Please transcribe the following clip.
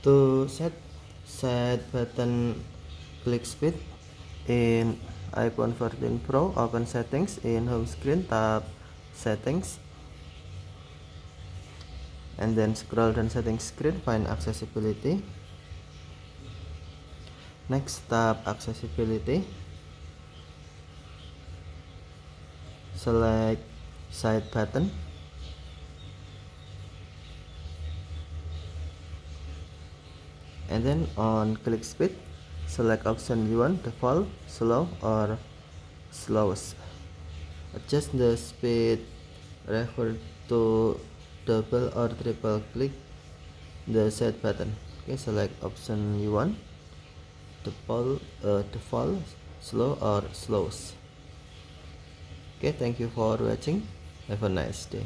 To set button click speed in iPhone 14 Pro, open settings. In home screen, tap settings and then scroll down settings screen, find accessibility. Next, tap accessibility, select side button and then on click speed, select option you want, default, slow or slowest. Adjust the speed, refer to double or triple click the set button. Okay, select option you want, default, slow or slowest. Okay, thank you for watching. Have a nice day.